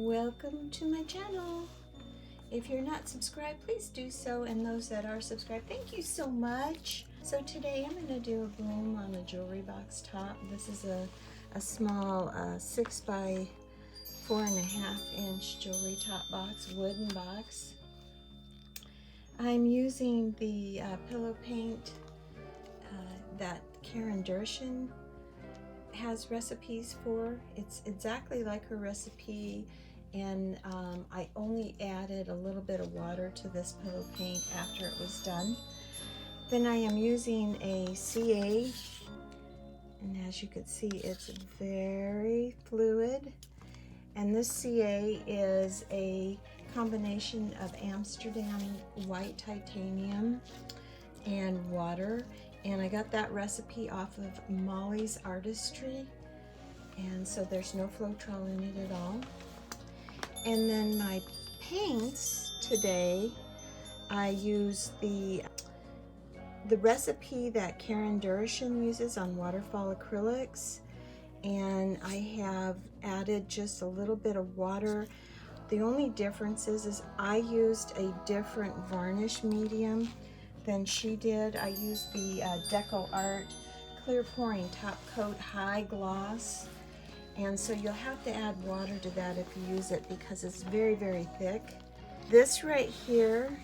Welcome to my channel. If you're not subscribed, please do so, and those that are subscribed, thank you so much. So today I'm going to do a bloom on a jewelry box top. This is a small 6 by 4.5 inch jewelry top box, wooden box. I'm using the pillow paint that Karen Dershin has recipes for. It's exactly like her recipe, and I only added a little bit of water to this pillow paint after it was done. Then I am using a CA, and as you can see, it's very fluid. And this CA is a combination of Amsterdam white titanium and water. And I got that recipe off of Molly's Artistry, and so there's no Floetrol in it at all. And then my paints today, I use the recipe that Karen Dershin uses on Waterfall Acrylics, and I have added just a little bit of water. The only difference is I used a different varnish medium than she did. I used the Deco Art Clear Pouring Top Coat High Gloss, and so you'll have to add water to that if you use it because it's very, very thick. This right here,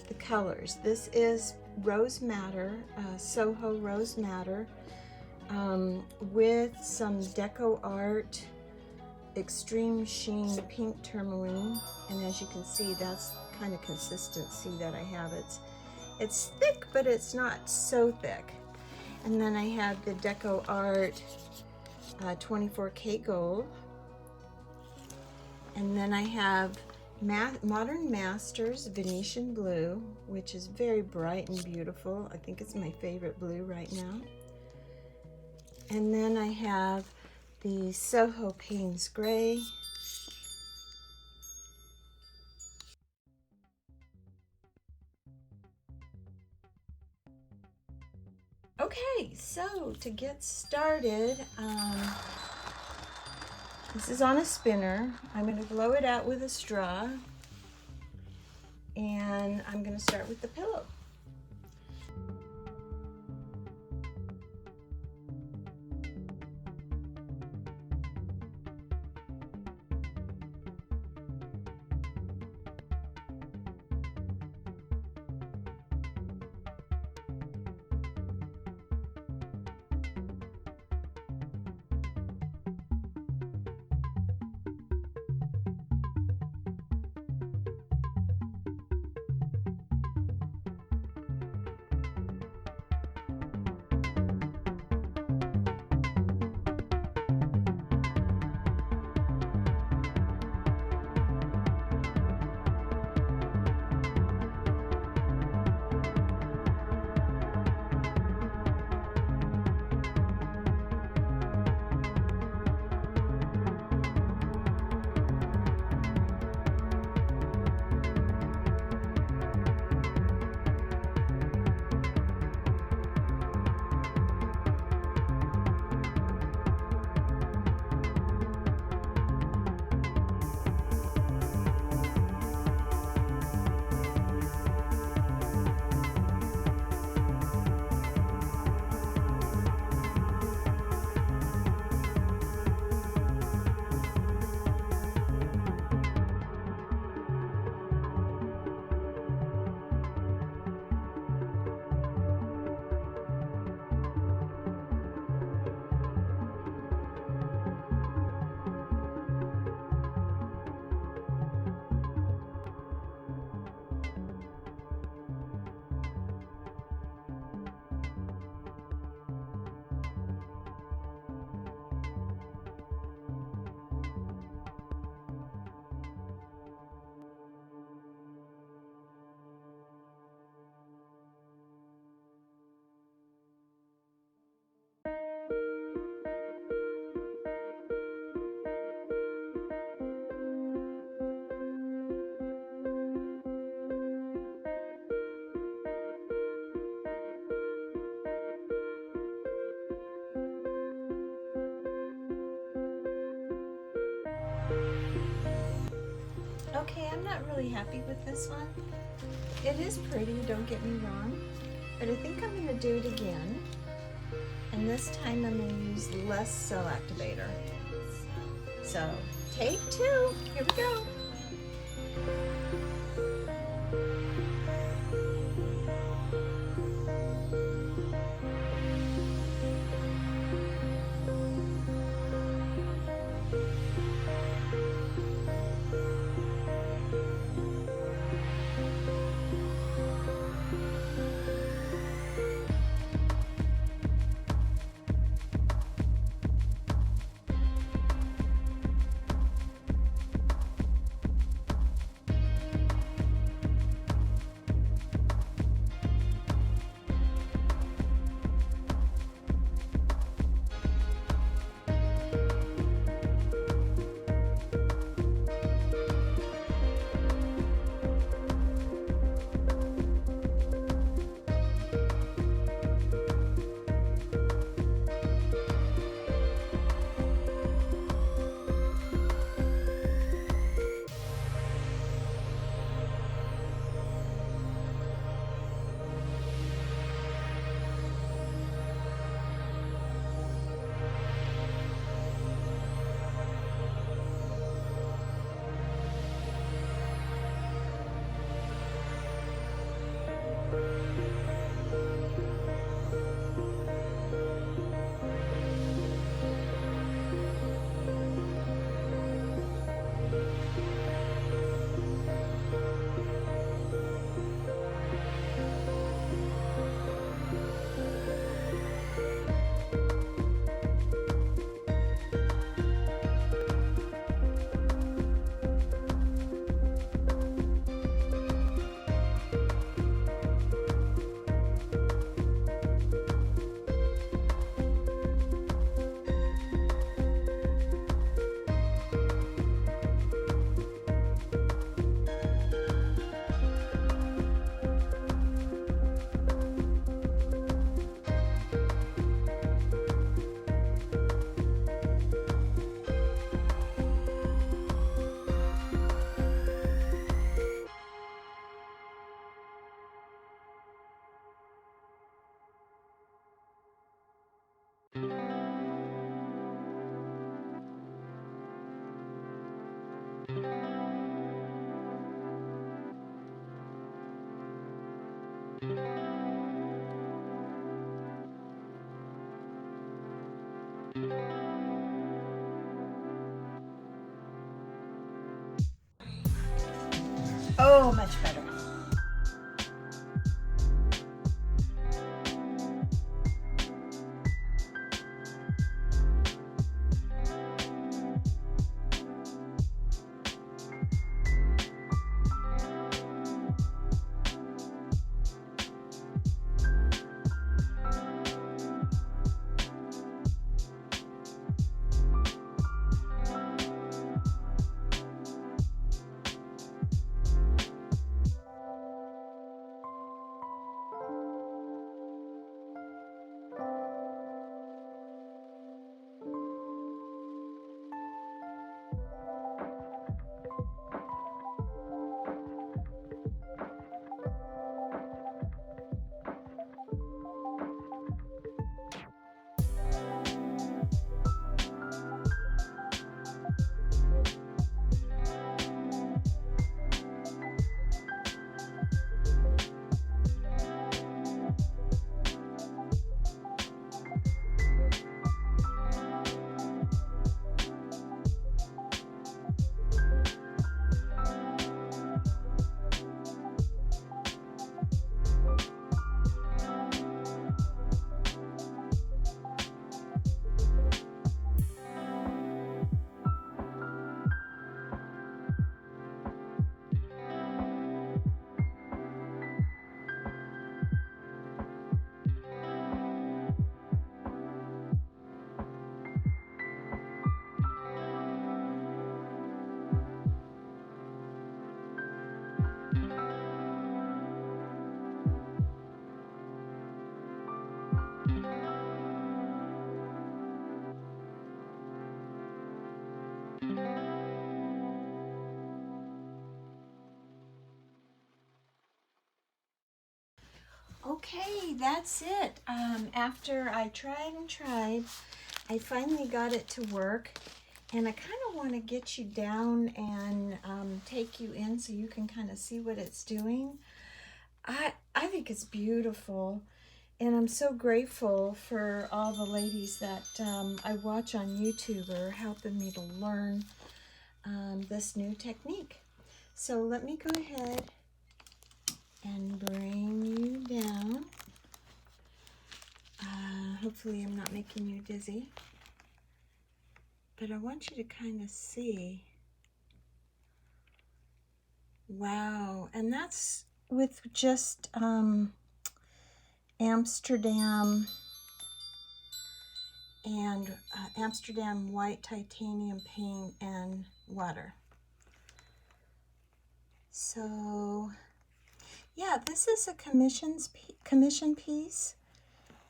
the colors, this is Rose Madder, Soho Rose Madder, with some Deco Art Extreme Sheen Pink Tourmaline, and as you can see, that's kind of consistency that I have. It's thick, but it's not so thick. And then I have the Deco Art 24K Gold. And then I have Modern Masters Venetian Blue, which is very bright and beautiful. I think it's my favorite blue right now. And then I have the Soho Payne's Gray. Okay, so to get started, this is on a spinner. I'm going to blow it out with a straw, and I'm going to start with the pillow. I'm not really happy with this one. It is pretty, don't get me wrong, but I think I'm going to do it again. And this time I'm going to use less cell activator. So, take 2. Here we go. Oh, much better. Okay, that's it. After I tried and tried, I finally got it to work. And I kind of want to get you down and take you in so you can kind of see what it's doing. I think it's beautiful. And I'm so grateful for all the ladies that I watch on YouTube are helping me to learn this new technique. So let me go ahead and bring you down. Hopefully I'm not making you dizzy. But I want you to kind of see. Wow, and that's with just Amsterdam and Amsterdam white titanium paint and water. So yeah, this is a commission piece,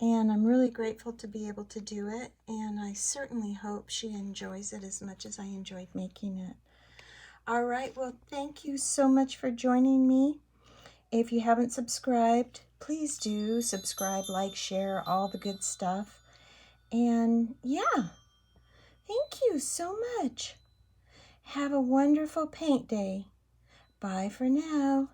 and I'm really grateful to be able to do it, and I certainly hope she enjoys it as much as I enjoyed making it. All right, well, thank you so much for joining me. If you haven't subscribed, please do subscribe, like, share, all the good stuff. And yeah, thank you so much. Have a wonderful paint day. Bye for now.